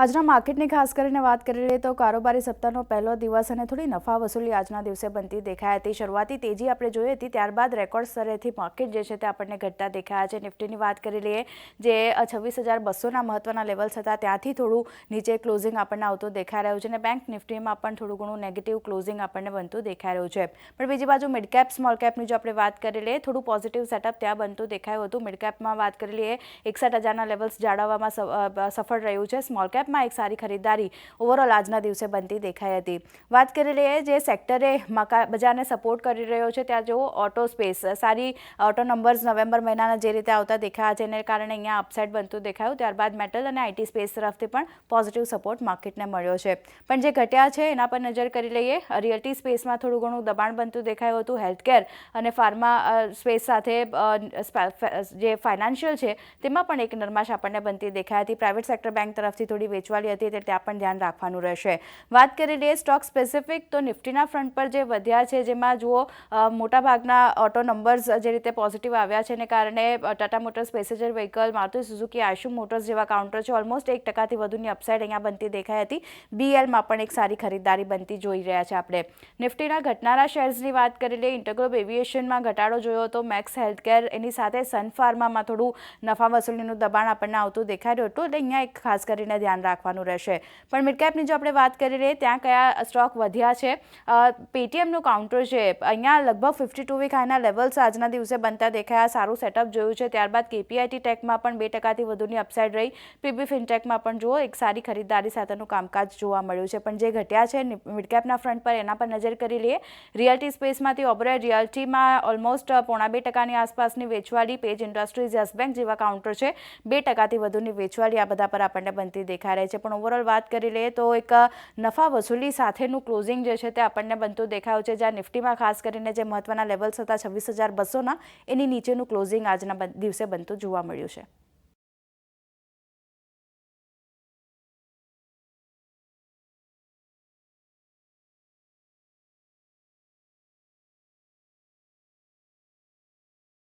આજના માર્કેટની ખાસ કરીને વાત કરી લઈએ તો કારોબારી સપ્તાહનો પહેલો દિવસ અને થોડી નફા વસૂલી આજના દિવસે બનતી દેખાઈ હતી। શરૂઆતી તેજી આપણે જોઈ હતી, ત્યારબાદ રેકોર્ડ સ્તરેથી માર્કેટ જે છે તે આપણને ઘટતા દેખાયા છે। નિફ્ટીની વાત કરી લઈએ, જે 26,200ના મહત્વના લેવલ્સ હતા ત્યાંથી થોડું નીચે ક્લોઝિંગ આપણને આવતું દેખાઈ રહ્યું છે અને બેંક નિફ્ટીમાં પણ થોડું ઘણું નેગેટિવ ક્લોઝિંગ આપણને બનતું દેખાઈ રહ્યું છે। પણ બીજી બાજુ મિડ કેપ સ્મોલ કેપની જો આપણે વાત કરી લઈએ, થોડું પોઝિટિવ સેટઅપ ત્યાં બનતું દેખાયું હતું। મિડ કેપમાં વાત કરી લઈએ, 61,000ના લેવલ્સ જાળવવામાં સફળ રહ્યું છે। સ્મોલ કેપ માં એક સારી ખરીદારી ઓવરઓલ આજના દિવસે બનતી દેખાઈ હતી। વાત કરી લઈએ, જે સેક્ટરે બજારને સપોર્ટ કરી રહ્યો છે ત્યાં જો ઓટો સ્પેસ સારી ઓટો નંબર્સ નવેમ્બર મહિનાના જે રીતે આવતા દેખાયા છે એને કારણે અહીંયા અપસાઇડ બનતું દેખાયું। ત્યારબાદ મેટલ અને આઈટી સ્પેસ તરફથી પણ પોઝિટિવ સપોર્ટ માર્કેટને મળ્યો છે। પણ જે ઘટ્યા છે એના પર નજર કરી લઈએ, રિયલ્ટી સ્પેસમાં થોડું ઘણું દબાણ બનતું દેખાયું હતું। હેલ્થકેર અને ફાર્મા સ્પેસ સાથે જે ફાઇનાન્શિયલ છે તેમાં પણ એક નરમાશ આપણને બનતી દેખાઈ હતી। પ્રાઇવેટ સેક્ટર બેંક તરફથી થોડી વેચવાલી હતી એટલે ત્યાં પણ ધ્યાન રાખવાનું રહેશે। વાત કરી લઈએ સ્ટોક સ્પેસિફિક, તો નિફ્ટીના ફ્રન્ટ પર જે વધ્યા છે જેમાં જુઓ મોટાભાગના ઓટો નંબર્સ જે રીતે પોઝિટિવ આવ્યા છે એને કારણે Tata Motors passenger vehicle, Maruti Suzuki, આઇશુ મોટર્સ જેવા કાઉન્ટર છે ઓલમોસ્ટ 1%થી વધુની અપસાઇડ અહીંયા બનતી દેખાઈ હતી। બીએલમાં પણ એક સારી ખરીદારી બનતી જોઈ રહ્યા છે આપણે। નિફ્ટીના ઘટનારા શેર્સની વાત કરી લઈએ, ઇન્ટરગ્લોબ એવિએશનમાં ઘટાડો જોયો તો, મેક્સ હેલ્થકેર, એની સાથે સન ફાર્મામાં થોડું નફા વસૂલીનું દબાણ આપણને આવતું દેખાઈ રહ્યું હતું એટલે અહીંયા એક ખાસ કરીને ધ્યાન રાખવાનું રહેશે। પણ મિડકેપની જો આપણે વાત કરી લઈએ, ત્યાં કયા સ્ટોક વધ્યા છે, પેટીએમનું કાઉન્ટર છે અહીંયા લગભગ 52 વીક હાઈના લેવલ્સ આજના દિવસે બનતા દેખાયા, સારું સેટઅપ જોયું છે। ત્યારબાદ કેપીઆઈટી ટેકમાં પણ 2%થી વધુની અપસાઇડ રહી। પીબી ફિનટેકમાં પણ જુઓ એક સારી ખરીદારી સાથેનું કામકાજ જોવા મળ્યું છે। પણ જે ઘટ્યા છે મિડકેપના ફ્રન્ટ પર એના પર નજર કરી લઈએ, રિયલ્ટી સ્પેસમાંથી ઓબરોય રિયલ્ટીમાં ઓલમોસ્ટ 0.5%ની આસપાસની વેચવાલી, પેજ ઇન્ડસ્ટ્રીઝ, યસ બેંક જેવા કાઉન્ટર છે 2%થી વધુની વેચવાલી આ બધા પર આપણને બનતી દેખાઈ રહી છે। પણ ઓવરઓલ વાત કરી લઈએ તો એક નફા વસૂલી સાથેનું ક્લોઝિંગ જે છે તે આપણને બનતું દેખાયું છે, જ્યાં નિફ્ટીમાં ખાસ કરીને જે મહત્વના લેવલ્સ હતા 26,200ના એની નીચેનું ક્લોઝિંગ આજના દિવસે બનતું જોવા મળ્યું છે।